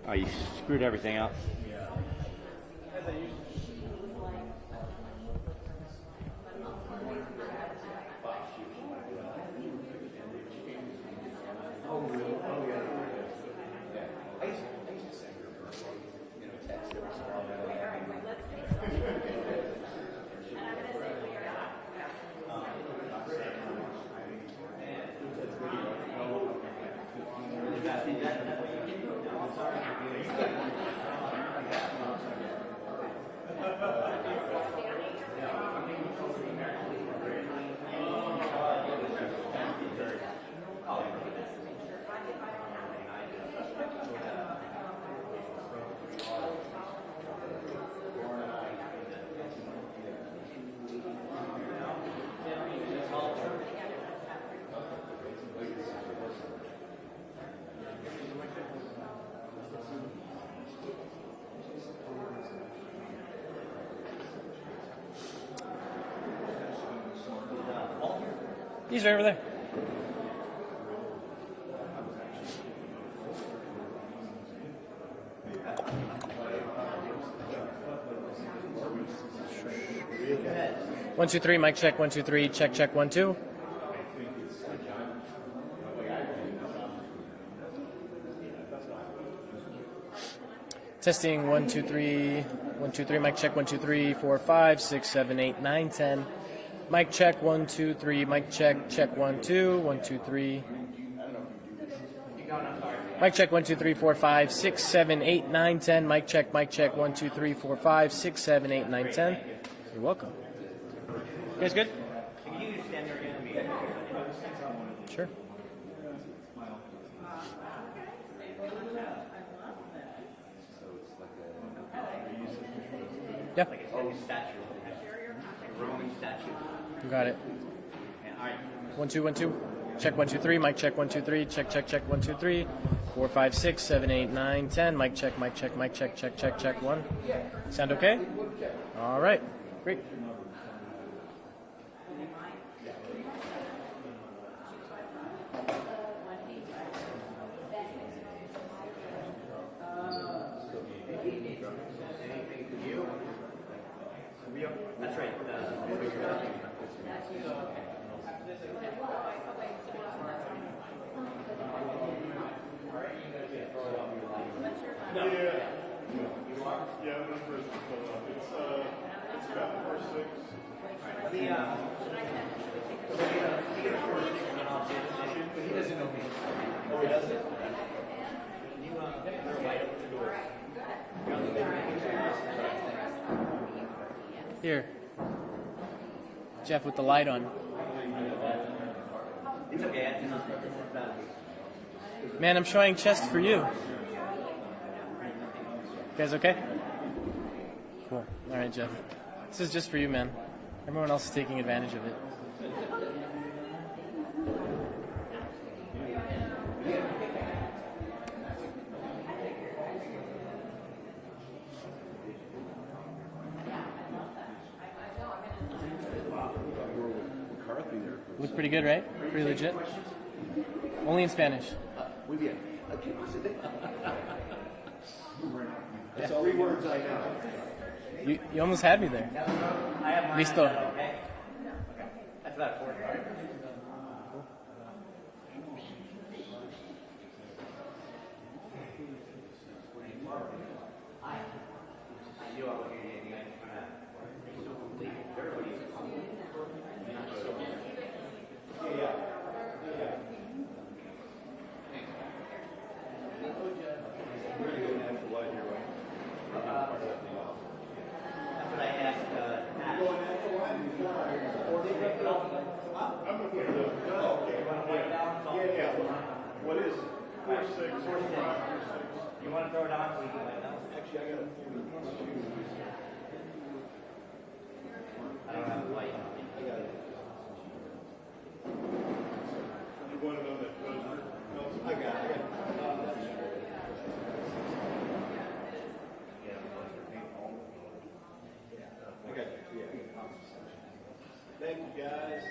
Oh, you screwed everything up. He's right over there. One, two, three, mic check, 1, 2, 3, check, check, 1, 2. Testing 1, 2, 3, 1, 2, 3, mic check, 1, 2, 3, 4, 5, 6, 7, 8, 9, 10. Mic check, 1, 2, 3, mic check, check, 1, 2, 1, 2, 3. Mic check, 1, 2, 3, 4, 5, 6, 7, 8, 9, 10. Mic check, 1, 2, 3, 4, 5, 6, 7, 8, 9, 10. You're welcome. You guys good? Can you stand there again? Sure. Yeah. Like a statue. A Roman statue. You got it. All right. 1, 2, 1, 2. Check, 1, 2, 3. Mic check, 1, 2, 3. Check, check, check, 1, 2, 3. 4, 5, 6, 7, 8, 9, 10. Mic check, check, check, check, 1. Sound okay? All right. Great. That's right. It's about 4-6. He doesn't know me. Oh, he doesn't? You they're white up the door. Here. Jeff with the light on. It's okay. Man, I'm showing chest for you. You guys okay? Cool. All right, Jeff. This is just for you, man. Everyone else is taking advantage of it. McCarthy there. Look pretty good, right? Pretty legit. Only in Spanish. Muy bien. That's 3 words I know. You almost had me there. I have mine. Listo. Okay. That's about 4 cards. I knew I wasn't getting anything. I just kind of leave everybody. That's what I asked Matt. What is it? 4, 6, 4, 5, 4, 6. You want to throw it on so we can let know? Actually, I got a few. I don't have a light on me. I got it. You want to know that buzzer? I got it. I got it. Yeah. Thank you, guys.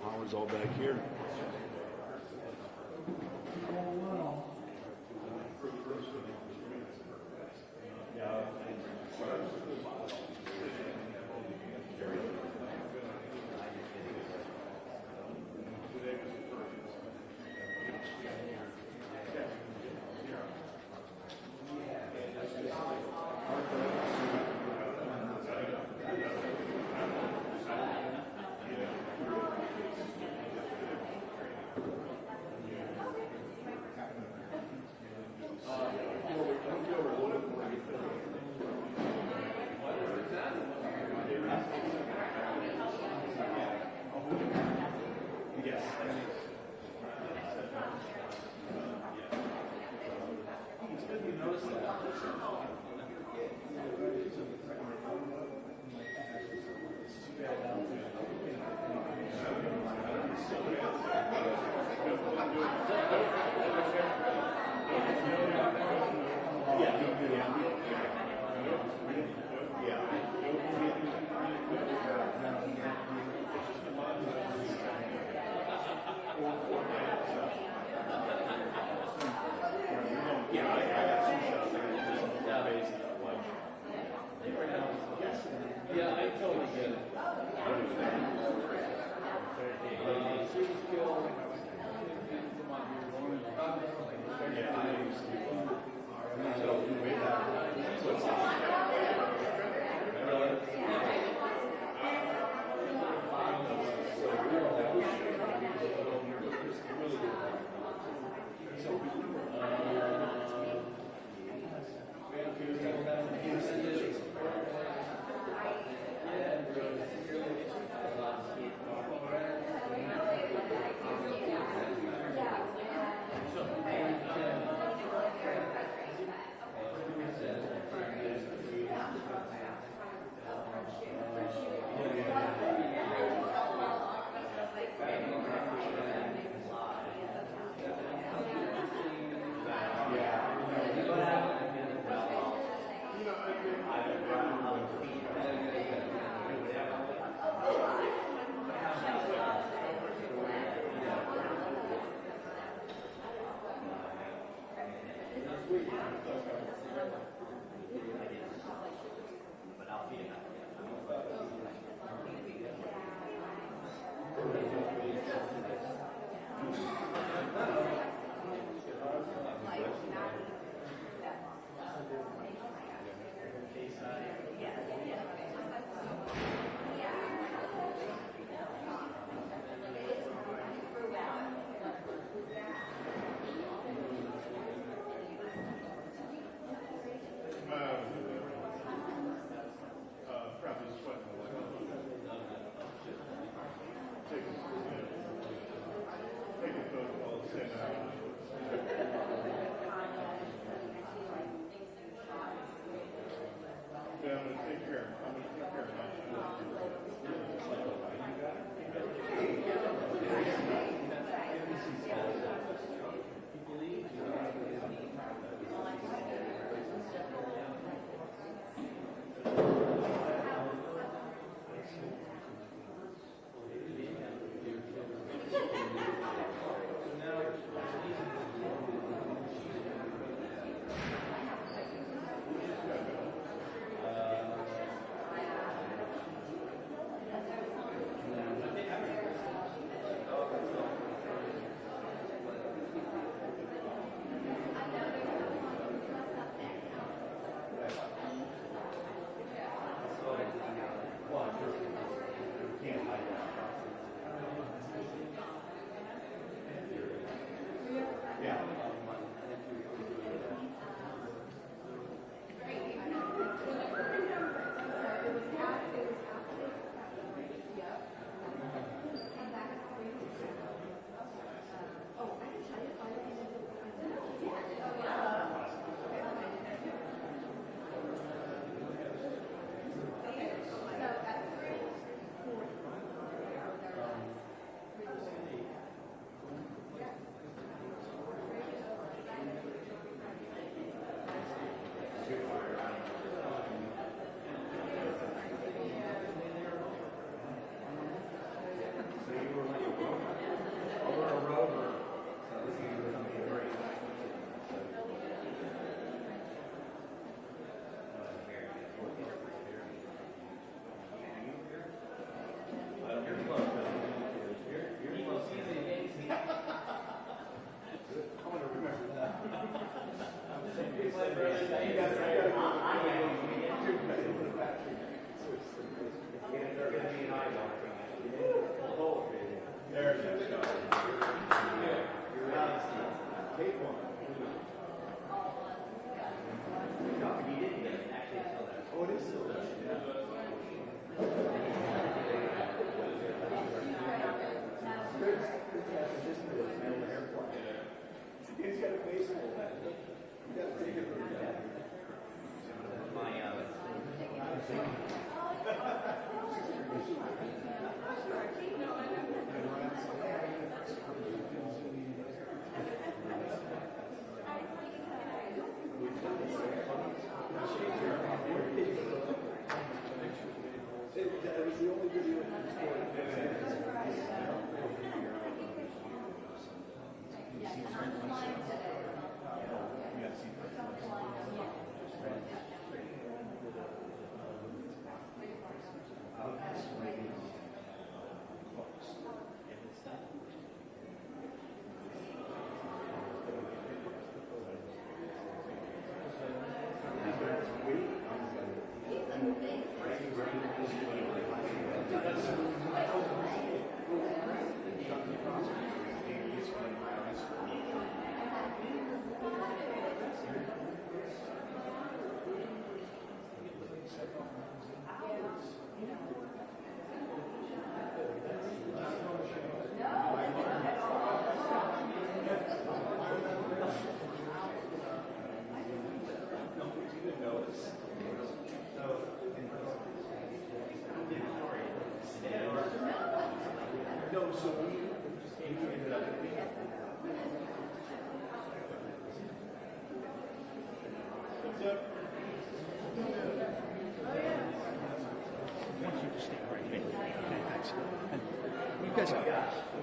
Power's all back here.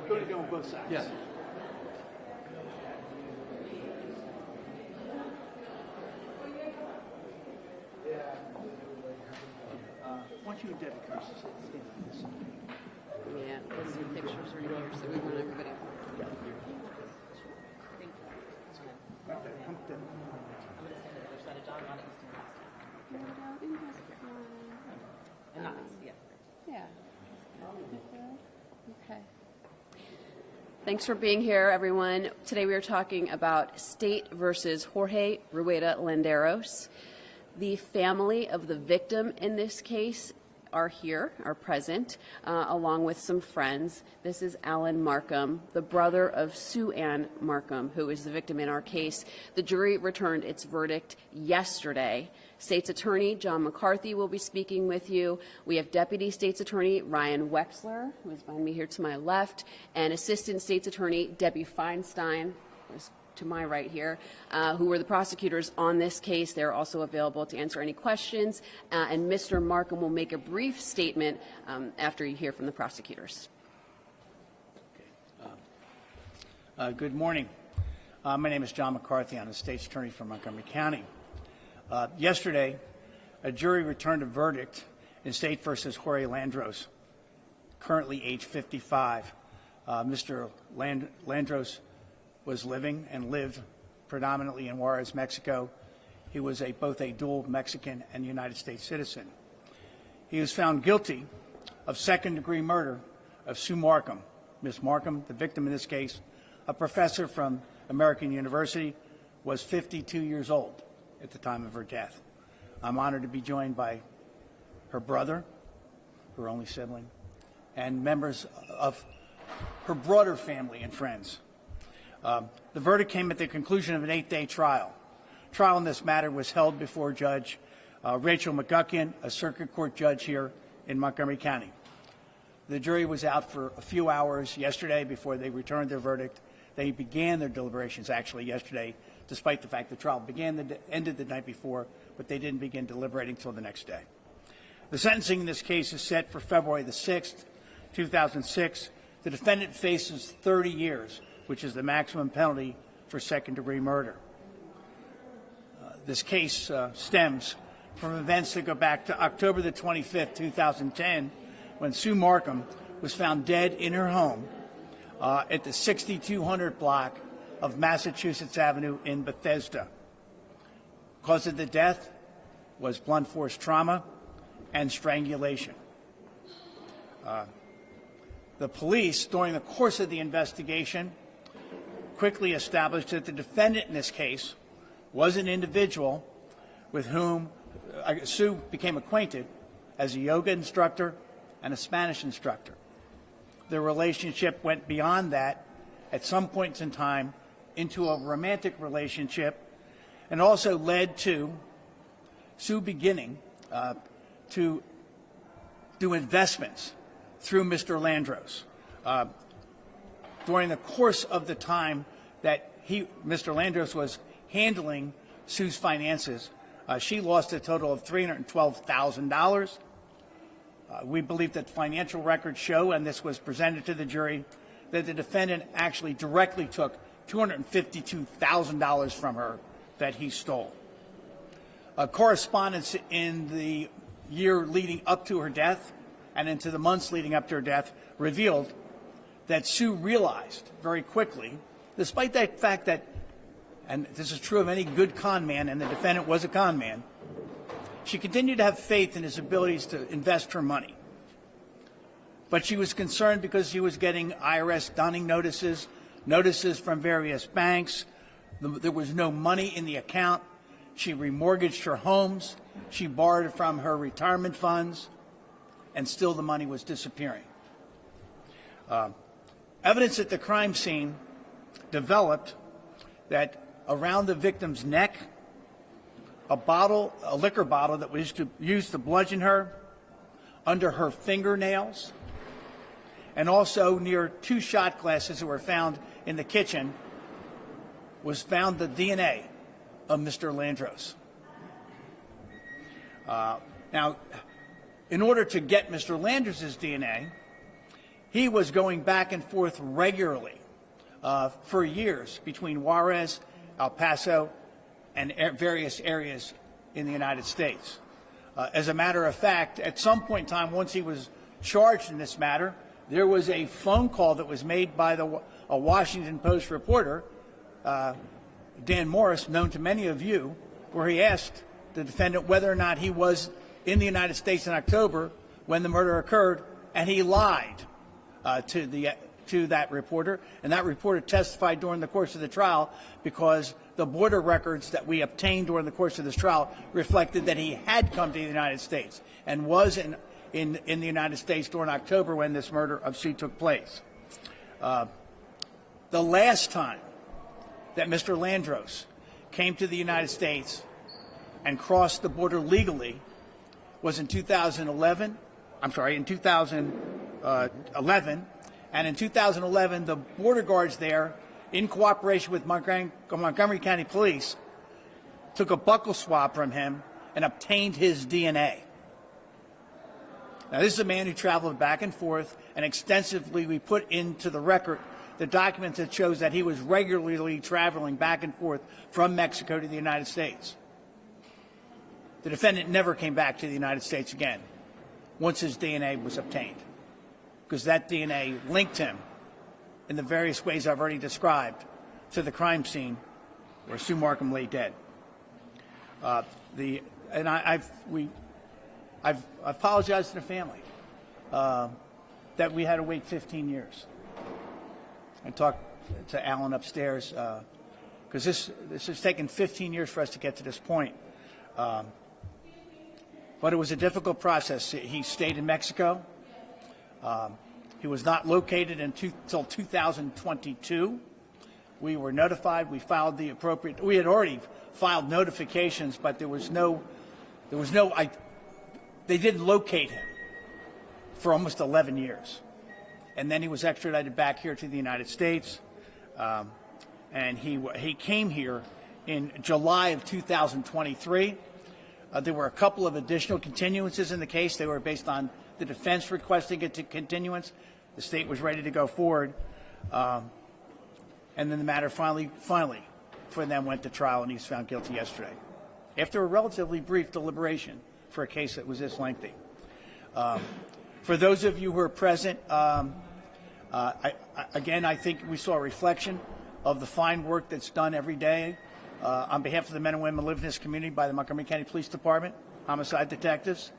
Going to go on both sides. Yeah. you and Debbie can stand on this side? Yeah, those are pictures right here, so we want everybody. Come down. Yeah. Okay. Thanks for being here, everyone. Today we are talking about State versus Jorge Rueda Landeros. The family of the victim in this case are present, along with some friends. This is Alan Marcum, the brother of Sue Ann Marcum, who is the victim in our case. The jury returned its verdict yesterday. State's Attorney John McCarthy will be speaking with you. We have Deputy State's Attorney Ryan Wexler, who is behind me here to my left, and Assistant State's Attorney Debbie Feinstein, who is to my right here, who were the prosecutors on this case. They're also available to answer any questions, and Mr. Marcum will make a brief statement after you hear from the prosecutors. Good morning. My name is John McCarthy. I'm the State's Attorney for Montgomery County. Yesterday, a jury returned a verdict in State versus Jorge Landeros, currently age 55. Mr. Landeros was living and lived predominantly in Juarez, Mexico. He was both a dual Mexican and United States citizen. He was found guilty of second-degree murder of Sue Marcum. Ms. Marcum, the victim in this case, a professor from American University, was 52 years old at the time of her death. I'm honored to be joined by her brother, her only sibling, and members of her broader family and friends. The verdict came at the conclusion of an 8-day trial. Trial in this matter was held before Judge Rachel McGuckian, a circuit court judge here in Montgomery County. The jury was out for a few hours yesterday before they returned their verdict. They began their deliberations actually yesterday, despite the fact the trial ended the night before, but they didn't begin deliberating until the next day. The sentencing in this case is set for February the 6th, 2006. The defendant faces 30 years, which is the maximum penalty for second-degree murder. This case stems from events that go back to October the 25th, 2010, when Sue Marcum was found dead in her home at the 6200 block of Massachusetts Avenue in Bethesda. Cause of the death was blunt force trauma and strangulation. The police, during the course of the investigation, quickly established that the defendant in this case was an individual with whom Sue became acquainted as a yoga instructor and a Spanish instructor. Their relationship went beyond that at some points in time into a romantic relationship, and also led to Sue beginning to do investments through Mr. Landeros. During the course of the time that Mr. Landeros was handling Sue's finances, she lost a total of $312,000. We believe that financial records show, and this was presented to the jury, that the defendant actually directly took $252,000 from her that he stole. Correspondence in the year leading up to her death and into the months leading up to her death revealed that Sue realized very quickly, despite that fact that, and this is true of any good con man, and the defendant was a con man, she continued to have faith in his abilities to invest her money. But she was concerned because she was getting IRS dunning notices from various banks. There was no money in the account. She remortgaged her homes. She borrowed from her retirement funds, and still the money was disappearing. Evidence at the crime scene developed that around the victim's neck, a liquor bottle that was used to bludgeon her, under her fingernails, and also near 2 shot glasses that were found in the kitchen, was found the DNA of Mr. Landeros. Now, in order to get Mr. Landeros' DNA, he was going back and forth regularly for years between Juarez, El Paso, and various areas in the United States. As a matter of fact, at some point in time, once he was charged in this matter, there was a phone call that was made by a Washington Post reporter, Dan Morris, known to many of you, where he asked the defendant whether or not he was in the United States in October when the murder occurred, and he lied to that reporter, and that reporter testified during the course of the trial because the border records that we obtained during the course of this trial reflected that he had come to the United States and was in the United States during October when this murder of Sue took place. The last time that Mr. Landeros came to the United States and crossed the border legally was in 2011. I'm sorry, in 2011. And in 2011, the border guards there, in cooperation with Montgomery County Police, took a buccal swab from him and obtained his DNA. Now, this is a man who traveled back and forth, and extensively we put into the record the documents that shows that he was regularly traveling back and forth from Mexico to the United States. The defendant never came back to the United States again once his DNA was obtained, because that DNA linked him in the various ways I've already described to the crime scene where Sue Marcum lay dead. I've apologized to the family that we had to wait 15 years. I talked to Alan upstairs because this has taken 15 years for us to get to this point. But it was a difficult process. He stayed in Mexico. He was not located until 2022. We were notified. We filed the appropriate. We had already filed notifications, but they didn't locate him for almost 11 years. And then he was extradited back here to the United States. And he came here in July of 2023. There were a couple of additional continuances in the case. They were based on the defense requesting a continuance. The state was ready to go forward. And then the matter finally for them went to trial, and he was found guilty yesterday, after a relatively brief deliberation for a case that was this lengthy. For those of you who are present, again, I think we saw a reflection of the fine work that's done every day on behalf of the men and women who live in this community by the Montgomery County Police Department, homicide detectives.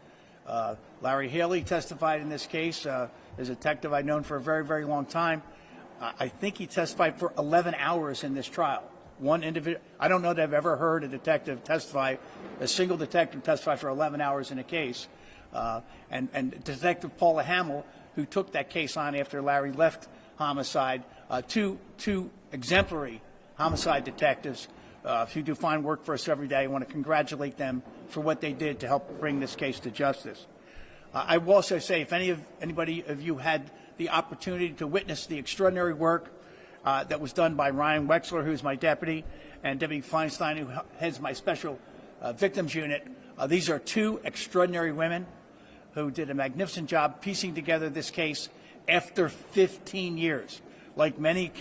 Larry Haley testified in this case as a detective I've known for a very, very long time. I think he testified for 11 hours in this trial. One individual, I don't know that I've ever heard a single detective testify for 11 hours in a case. And Detective Paula Hamill, who took that case on after Larry left homicide, two exemplary homicide detectives who do fine work for us every day. I want to congratulate them for what they did to help bring this case to justice. I will also say, if anybody of you had the opportunity to witness the extraordinary work that was done by Ryan Wexler, who's my deputy, and Debbie Feinstein, who heads my special victims unit, these are two extraordinary women who did a magnificent job piecing together this case after 15 years. Like many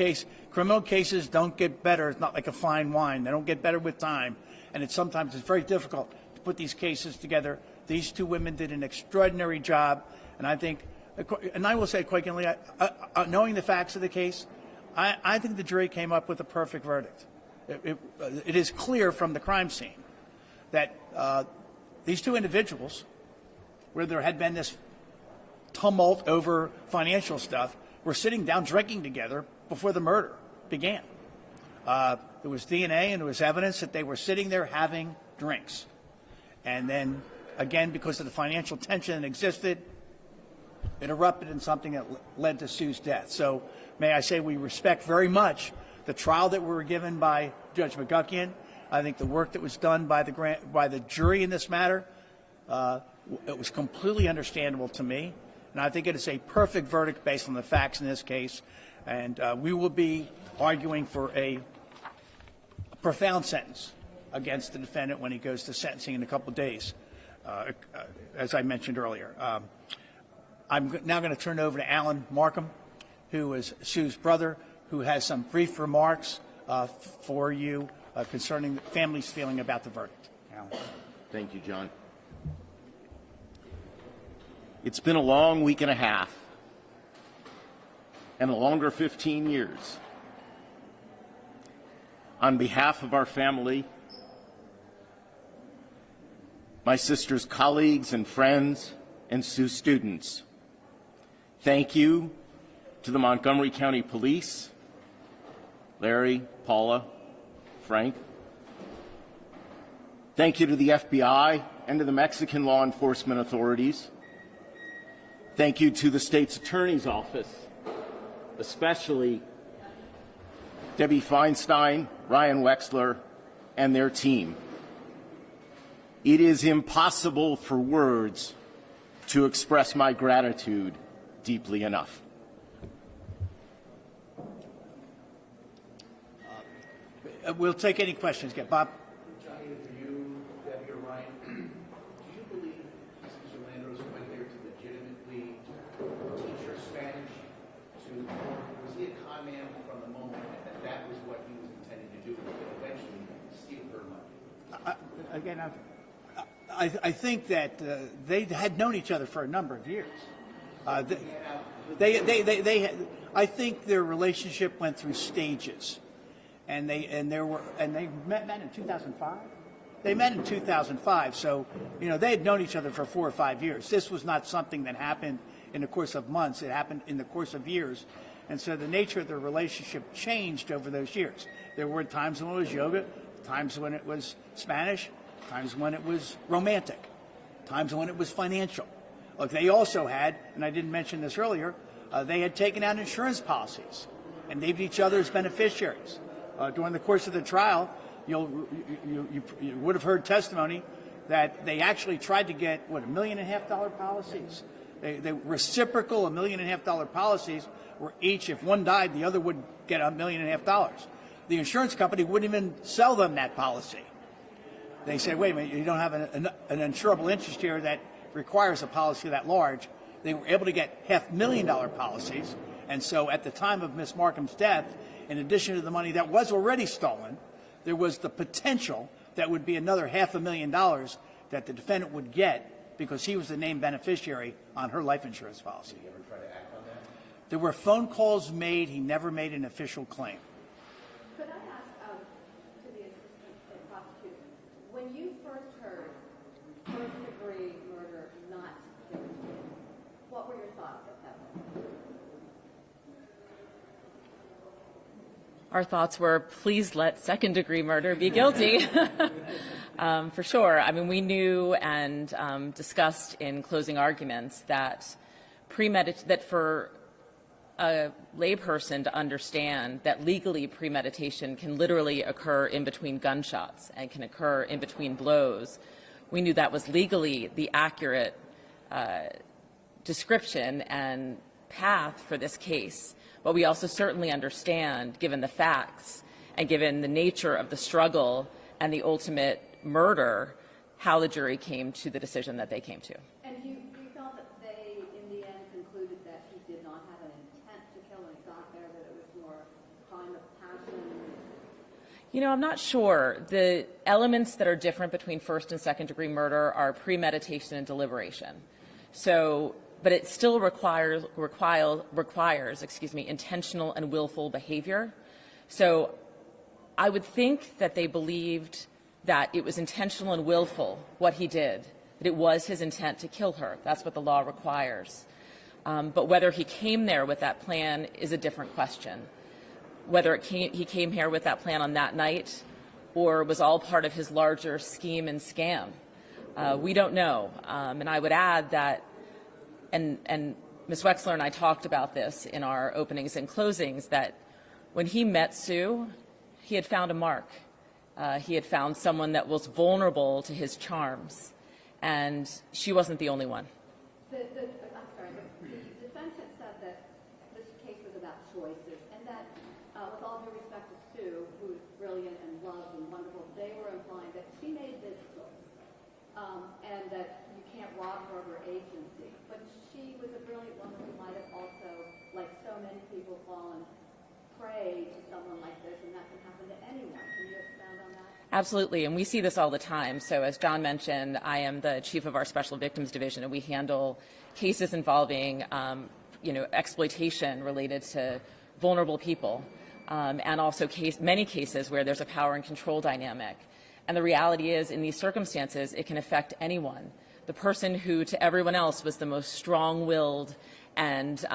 criminal cases don't get better. It's not like a fine wine. They don't get better with time. And sometimes it's very difficult to put these cases together. These two women did an extraordinary job. And I think, and I will say quite candidly, knowing the facts of the case, I think the jury came up with a perfect verdict. It is clear from the crime scene that these two individuals, where there had been this tumult over financial stuff, were sitting down drinking together before the murder began. There was DNA and there was evidence that they were sitting there having drinks. And then, again, because of the financial tension that existed, it erupted in something that led to Sue's death. So may I say we respect very much the trial that we were given by Judge McGuckian. I think the work that was done by the jury in this matter, it was completely understandable to me. And I think it is a perfect verdict based on the facts in this case. And we will be arguing for a profound sentence against the defendant when he goes to sentencing in a couple of days, as I mentioned earlier. I'm now going to turn it over to Alan Marcum, who is Sue's brother, who has some brief remarks for you concerning the family's feeling about the verdict. Alan. Thank you, John. It's been a long week and a half and a longer 15 years. On behalf of our family, my sister's colleagues and friends, and Sue students, thank you to the Montgomery County Police, Larry, Paula, Frank. Thank you to the FBI and to the Mexican law enforcement authorities. Thank you to the state's attorney's office, especially Debbie Feinstein, Ryan Wexler, and their team. It is impossible for words to express my gratitude deeply enough. We'll take any questions. Get Bob. Johnny, for you, Debbie, or Ryan, do you believe Mr. Landeros went there to legitimately teach her Spanish? Was he a con man from the moment that was what he was intending to do, and eventually steal her money? Again, I think that they had known each other for a number of years. I think their relationship went through stages, and they met in 2005. They met in 2005, so they had known each other for 4 or 5 years. This was not something that happened in the course of months. It happened in the course of years, and so the nature of their relationship changed over those years. There were times when it was yoga, times when it was Spanish, times when it was romantic, times when it was financial. Look, they also had, and I didn't mention this earlier, they had taken out insurance policies and named each other as beneficiaries. During the course of the trial, you would have heard testimony that they actually tried to get, $1.5 million policies. They reciprocal $1.5 million policies where each, if one died, the other would get $1.5 million. The insurance company wouldn't even sell them that policy. They said, wait a minute, you don't have an insurable interest here that requires a policy that large. They were able to get $500,000 policies. And so at the time of Ms. Marcum's death, in addition to the money that was already stolen, there was the potential that would be another $500,000 that the defendant would get because he was the named beneficiary on her life insurance policy. Did he ever try to act on that? There were phone calls made. He never made an official claim. Could I ask to the assistant prosecutor, when you first heard first-degree murder not guilty, what were your thoughts at that point? Our thoughts were, please let second-degree murder be guilty. For sure. I mean, we knew and discussed in closing arguments that that for a layperson to understand that legally premeditation can literally occur in between gunshots and can occur in between blows, we knew that was legally the accurate description and path for this case. But we also certainly understand, given the facts and given the nature of the struggle and the ultimate murder, how the jury came to the decision that they came to. And you felt that they, in the end, concluded that he did not have an intent to kill, and it's not there, that it was more a crime of passion? I'm not sure. The elements that are different between first and second degree murder are premeditation and deliberation. But it still requires intentional and willful behavior. So I would think that they believed that it was intentional and willful what he did, that it was his intent to kill her. That's what the law requires. But whether he came there with that plan is a different question. Whether he came here with that plan on that night or was all part of his larger scheme and scam, we don't know. And I would add that, and Ms. Wexler and I talked about this in our openings and closings, that when he met Sue, he had found a mark. He had found someone that was vulnerable to his charms, and she wasn't the only one. I'm sorry, the defense had said that this case was about choices, and that, with all due respect to Sue, who is brilliant and loved and wonderful, they were implying that she made this choice, and that you can't rob her of her agency. But she was a brilliant woman who might have also, like so many people, fallen prey to someone like this, and that can happen to anyone. Can you expound on that? Absolutely, and we see this all the time. So as John mentioned, I am the chief of our Special Victims Division, and we handle cases involving exploitation related to vulnerable people, and also many cases where there's a power and control dynamic. And the reality is, in these circumstances, it can affect anyone. The person who to everyone else was the most strong-willed and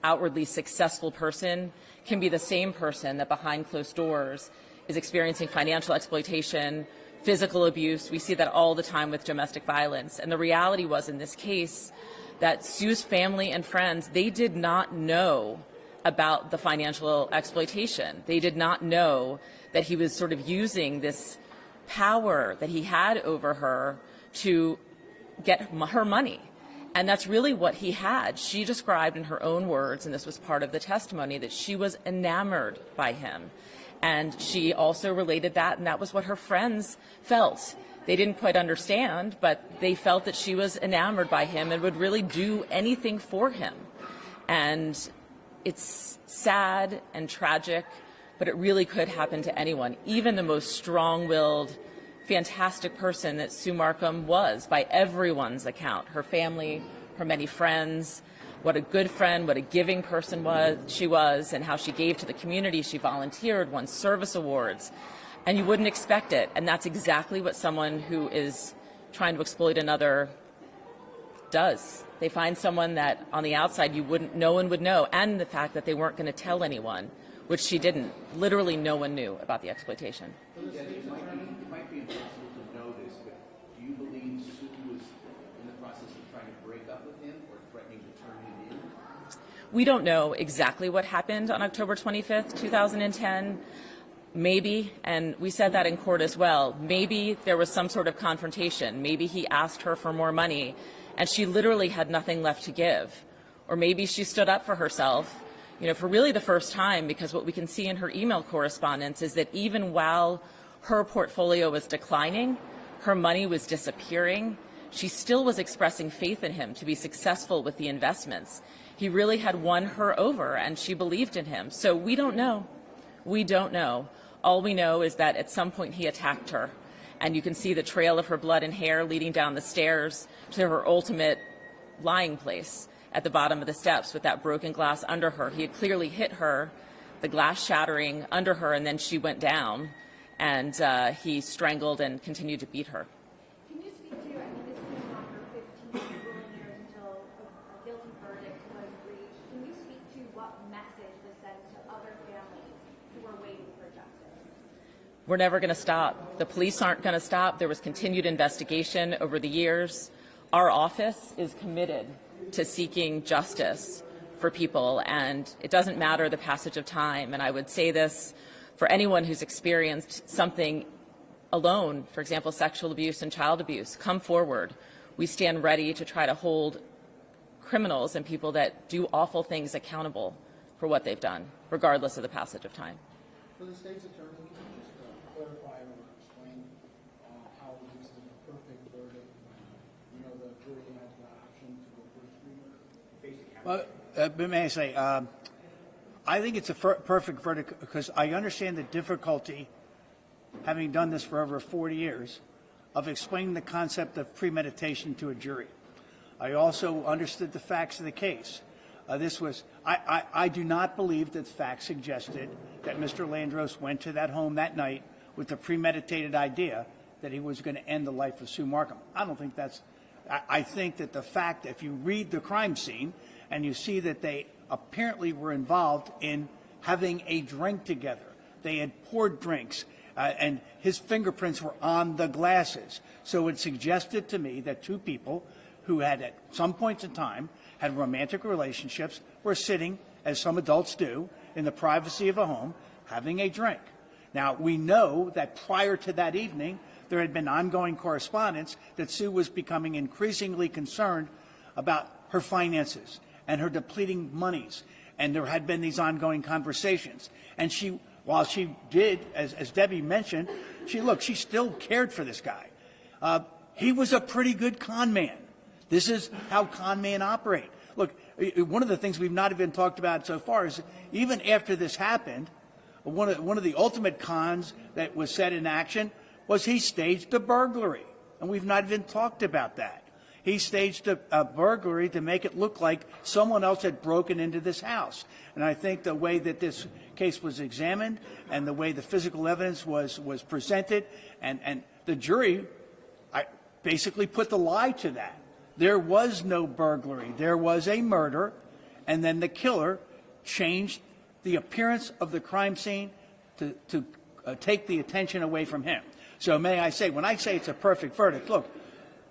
outwardly successful person can be the same person that behind closed doors is experiencing financial exploitation, physical abuse. We see that all the time with domestic violence. And the reality was in this case that Sue's family and friends, they did not know about the financial exploitation. They did not know that he was sort of using this power that he had over her to get her money. And that's really what he had. She described in her own words, and this was part of the testimony, that she was enamored by him. And she also related that, and that was what her friends felt. They didn't quite understand, but they felt that she was enamored by him and would really do anything for him. And it's sad and tragic, but it really could happen to anyone, even the most strong-willed, fantastic person that Sue Marcum was, by everyone's account, her family, her many friends, what a good friend, what a giving person she was, and how she gave to the community. She volunteered, won service awards, and you wouldn't expect it. And that's exactly what someone who is trying to exploit another does. They find someone that on the outside no one would know, and the fact that they weren't going to tell anyone, which she didn't. Literally no one knew about the exploitation. Yeah, it might be impossible to know this, but do you believe Sue was in the process of trying to break up with him or threatening to turn him in? We don't know exactly what happened on October 25th, 2010. Maybe, and we said that in court as well, maybe there was some sort of confrontation. Maybe he asked her for more money, and she literally had nothing left to give. Or maybe she stood up for herself, for really the first time, because what we can see in her email correspondence is that even while her portfolio was declining, her money was disappearing, she still was expressing faith in him to be successful with the investments. He really had won her over, and she believed in him. So we don't know. We don't know. All we know is that at some point he attacked her, and you can see the trail of her blood and hair leading down the stairs to her ultimate lying place at the bottom of the steps with that broken glass under her. He had clearly hit her, the glass shattering under her, and then she went down, and he strangled and continued to beat her. Can you speak to, this was after 15 grueling years until a guilty verdict was reached. Can you speak to what message this sends to other families who are waiting for justice? We're never going to stop. The police aren't going to stop. There was continued investigation over the years. Our office is committed to seeking justice for people, and it doesn't matter the passage of time. And I would say this for anyone who's experienced something alone, for example, sexual abuse and child abuse, come forward. We stand ready to try to hold criminals and people that do awful things accountable for what they've done, regardless of the passage of time. For the state's attorney, can you just clarify or explain how this is a perfect verdict when, the jury had the option to go first degree murder? Well, may I say, I think it's a perfect verdict because I understand the difficulty, having done this for over 40 years, of explaining the concept of premeditation to a jury. I also understood the facts of the case. I do not believe that facts suggested that Mr. Landeros went to that home that night with the premeditated idea that he was going to end the life of Sue Marcum. I don't think that's, I think that the fact that if you read the crime scene and you see that they apparently were involved in having a drink together, they had poured drinks, and his fingerprints were on the glasses. So it suggested to me that two people who had at some points in time had romantic relationships were sitting, as some adults do, in the privacy of a home, having a drink. Now, we know that prior to that evening, there had been ongoing correspondence that Sue was becoming increasingly concerned about her finances and her depleting monies. And there had been these ongoing conversations. And she, while she did, as Debbie mentioned, she still cared for this guy. He was a pretty good con man. This is how con men operate. Look, one of the things we've not even talked about so far is even after this happened, one of the ultimate cons that was set in action was he staged a burglary, and we've not even talked about that. He staged a burglary to make it look like someone else had broken into this house. And I think the way that this case was examined and the way the physical evidence was presented, and the jury basically put the lie to that. There was no burglary. There was a murder, and then the killer changed the appearance of the crime scene to take the attention away from him. So may I say, when I say it's a perfect verdict, look,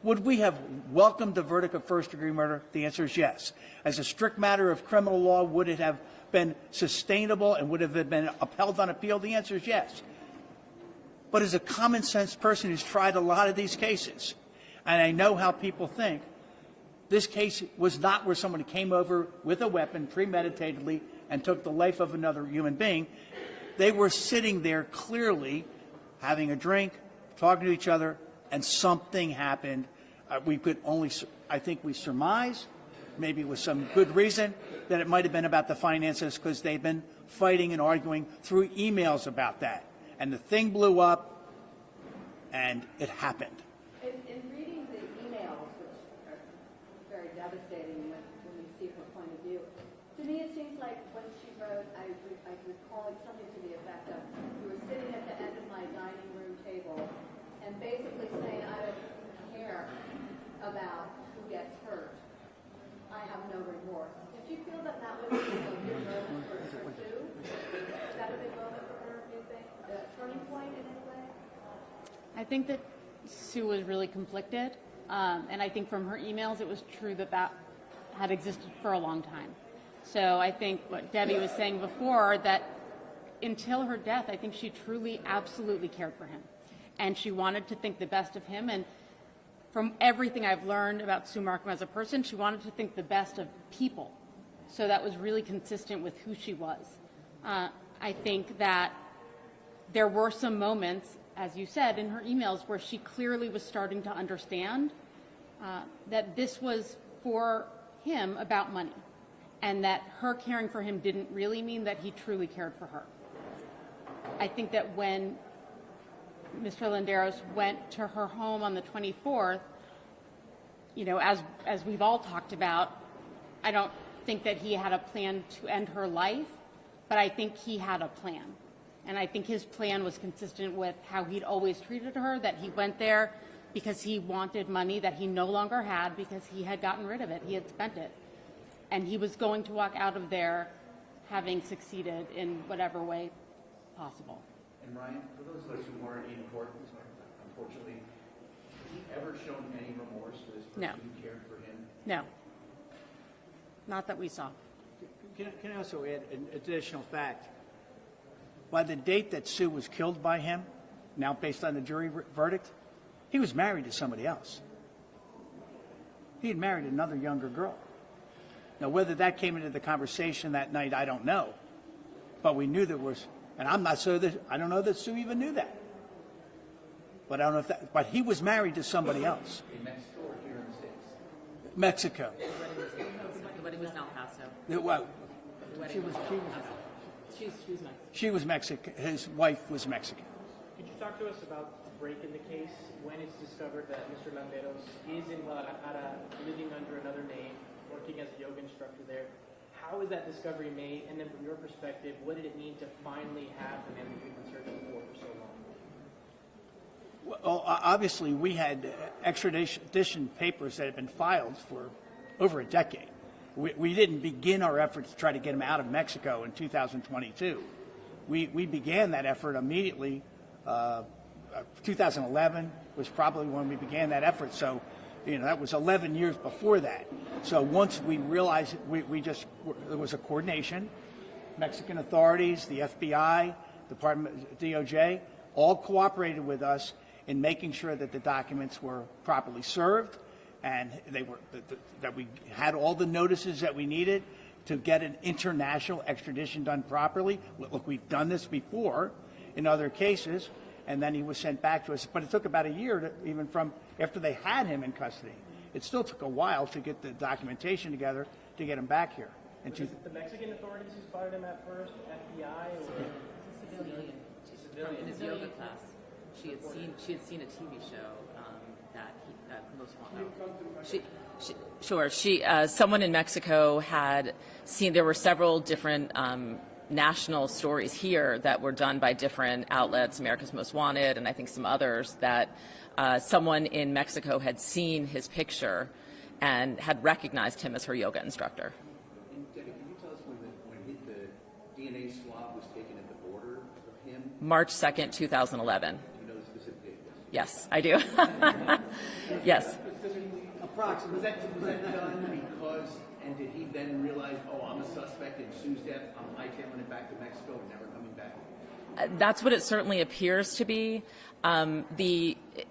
would we have welcomed the verdict of first-degree murder? The answer is yes. As a strict matter of criminal law, would it have been sustainable and would it have been upheld on appeal? The answer is yes. But as a common-sense person who's tried a lot of these cases, and I know how people think, this case was not where somebody came over with a weapon premeditatedly and took the life of another human being. They were sitting there clearly having a drink, talking to each other, and something happened. We could only, I think we surmise, maybe with some good reason, that it might have been about the finances because they've been fighting and arguing through emails about that. And the thing blew up, and it happened. In reading the emails, which are very devastating when you see her point of view, to me it seems like when she wrote, I recall something to the effect of, you were sitting at the end of my dining room table and basically saying, I don't care about who gets hurt. I have no remorse. Did you feel that that was a good moment for Sue? Was that a big moment for her, do you think? A turning point in any way? I think that Sue was really conflicted, and I think from her emails it was true that that had existed for a long time. So I think what Debbie was saying before, that until her death, I think she truly, absolutely cared for him. And she wanted to think the best of him. And from everything I've learned about Sue Marcum as a person, she wanted to think the best of people. So that was really consistent with who she was. I think that there were some moments, as you said, in her emails where she clearly was starting to understand that this was for him about money, and that her caring for him didn't really mean that he truly cared for her. I think that when Mr. Landeros went to her home on the 24th, you know, as we've all talked about, I don't think that he had a plan to end her life, but I think he had a plan. And I think his plan was consistent with how he'd always treated her, that he went there because he wanted money that he no longer had because he had gotten rid of it. He had spent it. And he was going to walk out of there having succeeded in whatever way possible. And Ryan, for those of us who weren't in court, unfortunately, has he ever shown any remorse for this person No. who cared for him? No. Not that we saw. Can I also add an additional fact? By the date that Sue was killed by him, now based on the jury verdict, he was married to somebody else. He had married another younger girl. Now, whether that came into the conversation that night, I don't know. But we knew there was, and I'm not sure that, I don't know that Sue even knew that. But I don't know if that, but he was married to somebody else. In Mexico or here in the States? Mexico. The wedding was in El Paso. Well, She was Mexican. His wife was Mexican. Could you talk to us about the break in the case when it's discovered that Mr. Landeros is in Guadalajara, living under another name, working as a yoga instructor there? How is that discovery made? And then from your perspective, what did it mean to finally have the man that you've been searching for so long? Well, obviously, we had extradition papers that had been filed for over a decade. We didn't begin our efforts to try to get him out of Mexico in 2022. We began that effort immediately. 2011 was probably when we began that effort. So, you know, that was 11 years before that. So once we realized there was a coordination, Mexican authorities, the FBI, Department DOJ, all cooperated with us in making sure that the documents were properly served, and that we had all the notices that we needed to get an international extradition done properly. Look, we've done this before in other cases, and then he was sent back to us. But it took about a year, even from after they had him in custody. It still took a while to get the documentation together to get him back here. Was it the Mexican authorities who spotted him at first, FBI? Or? in his yoga class. She had seen a TV show that promotes someone in Mexico had seen. There were several different national stories here that were done by different outlets, America's Most Wanted, and I think some others, that someone in Mexico had seen his picture and had recognized him as her yoga instructor. And Debbie, can you tell us when the DNA swab was taken at the border of him? March 2nd, 2011. Do you know the specific date? Yes, I do. Yes. Approximately. Was that done because, and did he then realize, oh, I'm a suspect in Sue's death, I'm hightailing it back to Mexico and never coming back? That's what it certainly appears to be.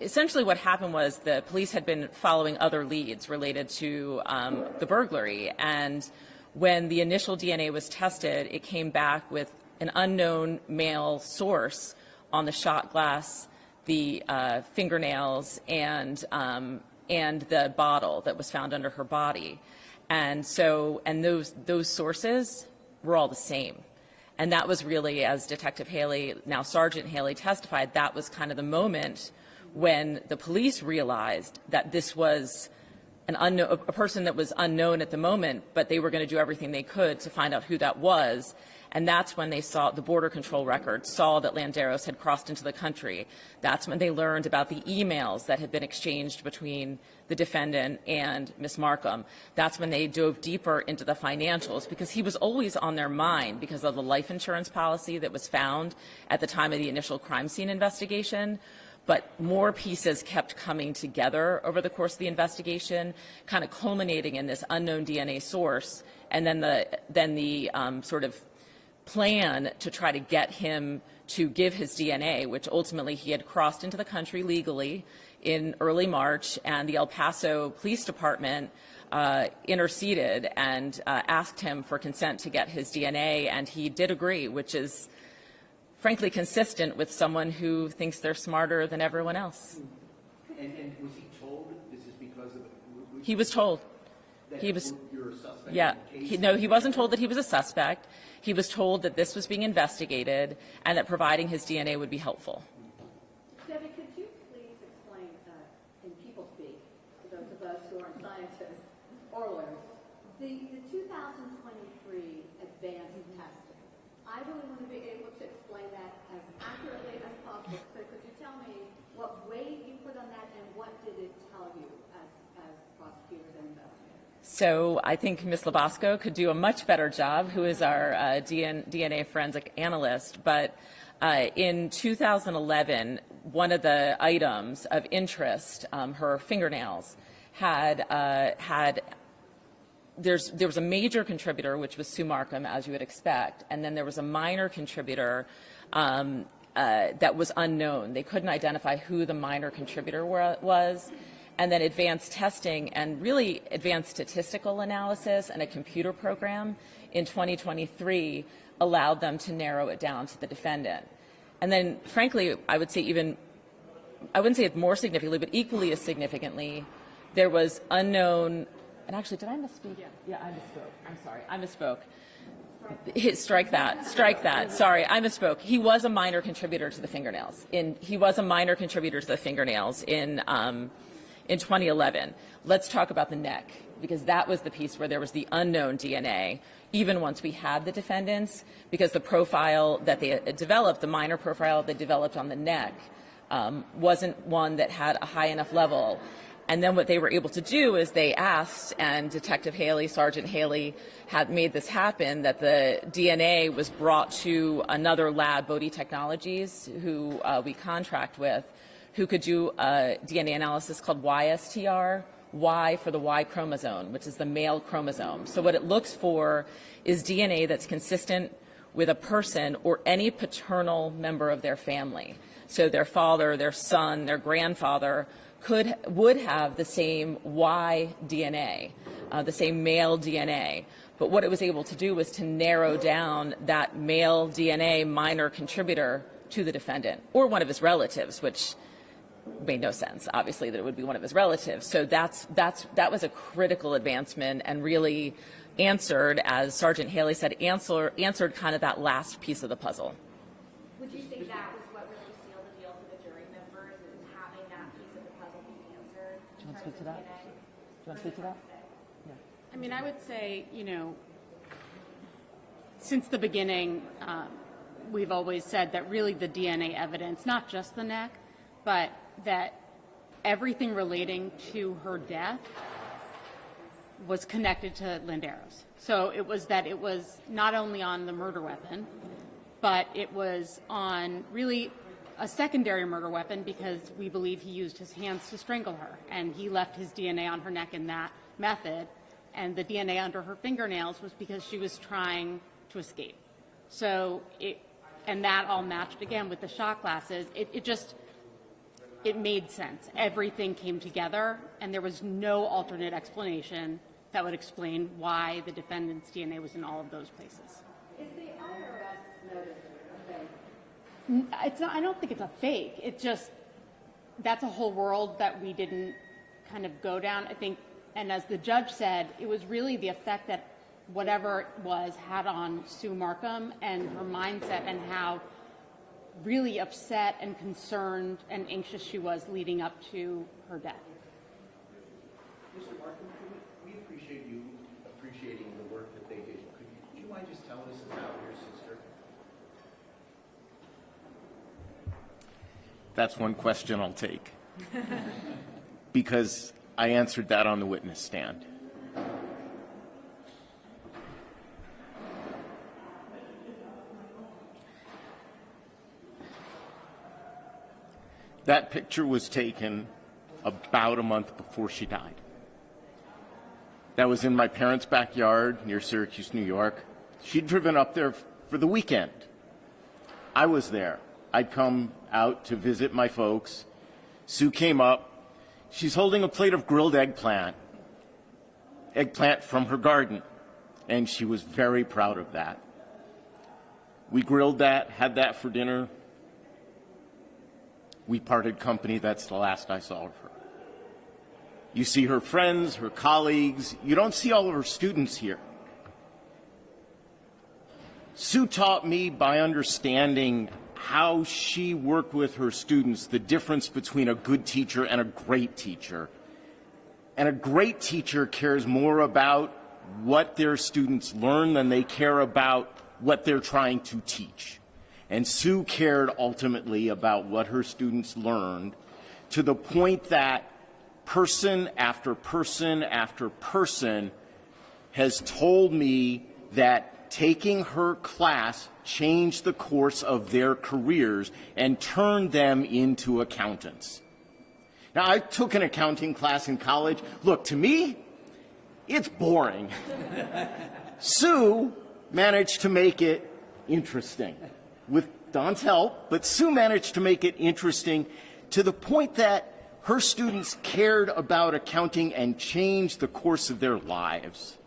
Essentially what happened was the police had been following other leads related to the burglary, and when the initial DNA was tested, it came back with an unknown male source on the shot glass, the fingernails, and the bottle that was found under her body. And those sources were all the same. And that was really, as Detective Haley, now Sergeant Haley, testified, that was kind of the moment when the police realized that this was a person that was unknown at the moment, but they were going to do everything they could to find out who that was. And that's when they saw the border control records, saw that Landeros had crossed into the country. That's when they learned about the emails that had been exchanged between the defendant and Ms. Marcum. That's when they dove deeper into the financials, because he was always on their mind because of the life insurance policy that was found at the time of the initial crime scene investigation. But more pieces kept coming together over the course of the investigation, kind of culminating in this unknown DNA source, and then the sort of plan to try to get him to give his DNA, which ultimately he had crossed into the country legally in early March, and the El Paso Police Department interceded and asked him for consent to get his DNA, and he did agree, which is frankly consistent with someone who thinks they're smarter than everyone else. And was he told this is because of He was told. He was. You're a suspect. Yeah. He wasn't told that he was a suspect. He was told that this was being investigated and that providing his DNA would be helpful. Debbie, could you please explain in people speak, to those of us who aren't scientists or lawyers, the 2023 advanced testing? I really want to be able to explain that as accurately as possible. So could you tell me what weight you put on that and what did it tell you as prosecutors and investigators? So I think Ms. Labasco could do a much better job, who is our DNA forensic analyst. But in 2011, one of the items of interest, her fingernails, there was a major contributor, which was Sue Marcum, as you would expect, and then there was a minor contributor that was unknown. They couldn't identify who the minor contributor was. And then advanced testing and really advanced statistical analysis and a computer program in 2023 allowed them to narrow it down to the defendant. And then, frankly, I would say I wouldn't say it more significantly, but equally as significantly, there was unknown, and actually, did I misspeak? Yeah, I misspoke. I'm sorry, I misspoke. Strike that. Sorry, I misspoke. He was a minor contributor to the fingernails. In 2011. Let's talk about the neck, because that was the piece where there was the unknown DNA, even once we had the defendants, because the profile that they developed, the minor profile they developed on the neck, wasn't one that had a high enough level. And then what they were able to do is they asked, and Detective Haley, Sergeant Haley, had made this happen, that the DNA was brought to another lab, Bodie Technologies, who we contract with, who could do a DNA analysis called YSTR, Y for the Y chromosome, which is the male chromosome. So what it looks for is DNA that's consistent with a person or any paternal member of their family. So their father, their son, their grandfather would have the same Y DNA, the same male DNA. But what it was able to do was to narrow down that male DNA minor contributor to the defendant or one of his relatives, which made no sense, obviously, that it would be one of his relatives. So that was a critical advancement and really answered, as Sergeant Haley said, answered kind of that last piece of the puzzle. speak to that? Do you want to speak to that? I mean, I would say, since the beginning, we've always said that really the DNA evidence, not just the neck, but that everything relating to her death was connected to Landeros. So it was not only on the murder weapon, but it was on really a secondary murder weapon because we believe he used his hands to strangle her, and he left his DNA on her neck in that method, and the DNA under her fingernails was because she was trying to escape. So and that all matched again with the shot glasses. It made sense. Everything came together, and there was no alternate explanation that would explain why the defendant's DNA was in all of those places. Is the IRS notice a fake? It's not, I don't think it's a fake. It just, that's a whole world that we didn't kind of go down, I think. And as the judge said, it was really the effect that whatever it was had on Sue Marcum and her mindset and how really upset and concerned and anxious she was leading up to her death. Mr. Marcum, we appreciate you appreciating the work that they did. Could you mind just telling us about your sister? That's one question I'll take. Because I answered that on the witness stand. That picture was taken about a month before she died. That was in my parents' backyard near Syracuse, New York. She'd driven up there for the weekend. I was there. I'd come out to visit my folks. Sue came up. She's holding a plate of grilled eggplant from her garden, and she was very proud of that. We grilled that, had that for dinner. We parted company. That's the last I saw of her. You see her friends, her colleagues. You don't see all of her students here. Sue taught me by understanding how she worked with her students, the difference between a good teacher and a great teacher. And a great teacher cares more about what their students learn than they care about what they're trying to teach. And Sue cared ultimately about what her students learned, to the point that person after person after person has told me that taking her class changed the course of their careers and turned them into accountants. Now, I took an accounting class in college. Look, to me, it's boring. Sue managed to make it interesting with Don's help, but Sue managed to make it interesting to the point that her students cared about accounting and changed the course of their lives.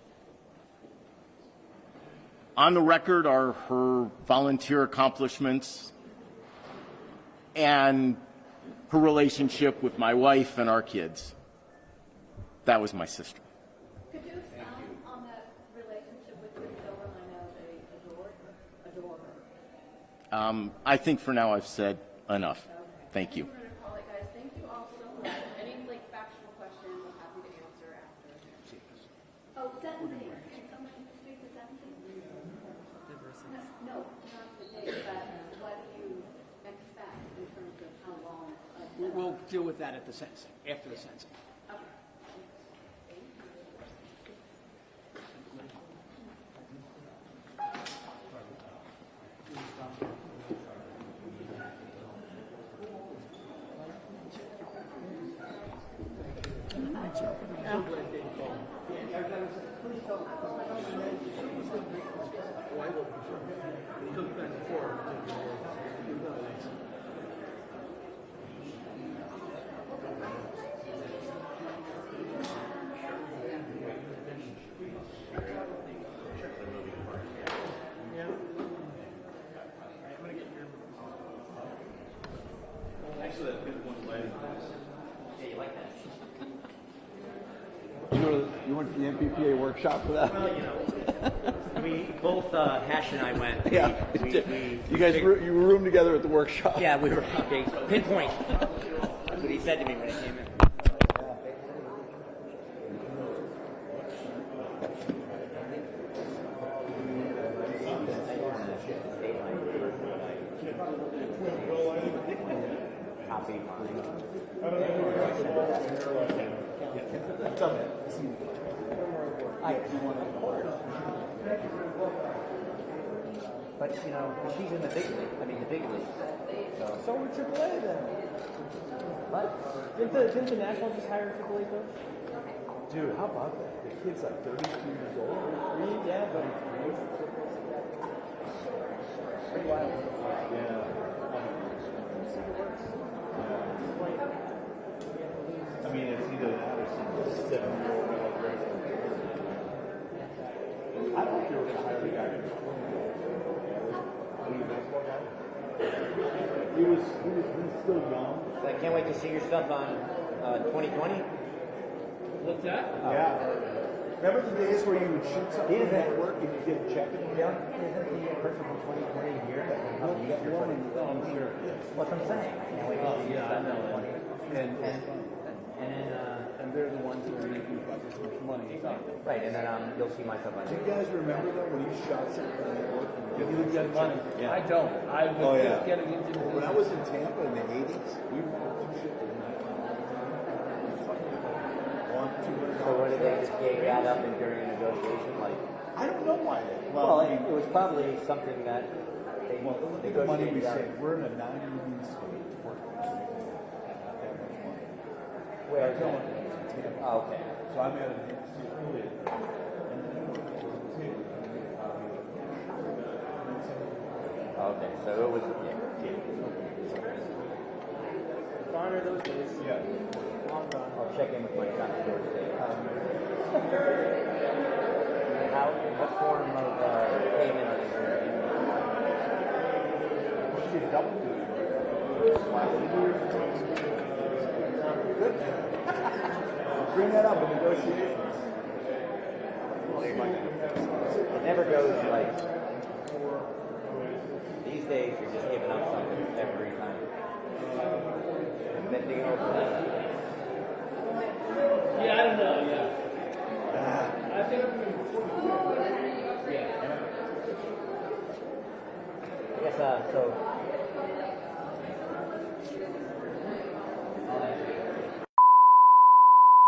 On the record are her volunteer accomplishments and her relationship with my wife and our kids. That was my sister. Could you expound on that relationship with your children? I know they adore her. I think for now I've said enough. Thank you. I'm going to call it, guys. Thank you all so much. Any factual questions, I'm happy to answer after. Oh, sentencing. Can someone speak to sentencing? No, not today, but what do you expect in terms of how long? We'll deal with that at the sentencing, after the sentencing. You went to the MPPA workshop for that? Well, we both, Hash and I went. Yeah. You guys you roomed together at the workshop. Yeah, we were, okay, pinpoint. That's what he said to me when he came in. What's up, man? But, you know, she's in the big league. I mean, the big leagues. So we're AAA then. But, Didn't the Nationals just hire a AAA coach? Dude, how about that? The kid's like 32 years old. Yeah, but pretty wild. Yeah. I mean, it's either that or some 7-year-old. I don't think they were going to hire the guy. He was still young. I can't wait to see your stuff on 2020. What's that? Yeah. Remember the days where you would shoot something at work and you get a check in the mail? Isn't the person from 2020 here that can help you? I'm sure. What's I'm saying? Can't wait to see your stuff on 2020. And then, And they're the ones who are making budgets with money. right, and then you'll see my stuff on Do you guys remember though when you shot something at work and You would get money. Yeah. I don't. I was Oh, yeah. just getting into the When I was in Tampa in the 80s, we would do shit with So what did they just gave that up in during a negotiation? Like, I don't know why. well, it was probably something that they Well, look at the money we negotiated out. save. We're in a non-union state. Where is No that? one in Tampa. Oh, okay. So I'm at an institute. Okay, so it was, Gone are those days. Yeah. Long gone. I'll check in with my counselor today. What form of payment are they going to She's a double duty. Good. Bring that up in negotiations. It never goes like, these days you're just giving up something every time. Bending over that. Yeah, I don't know. Yeah. I think. I guess, so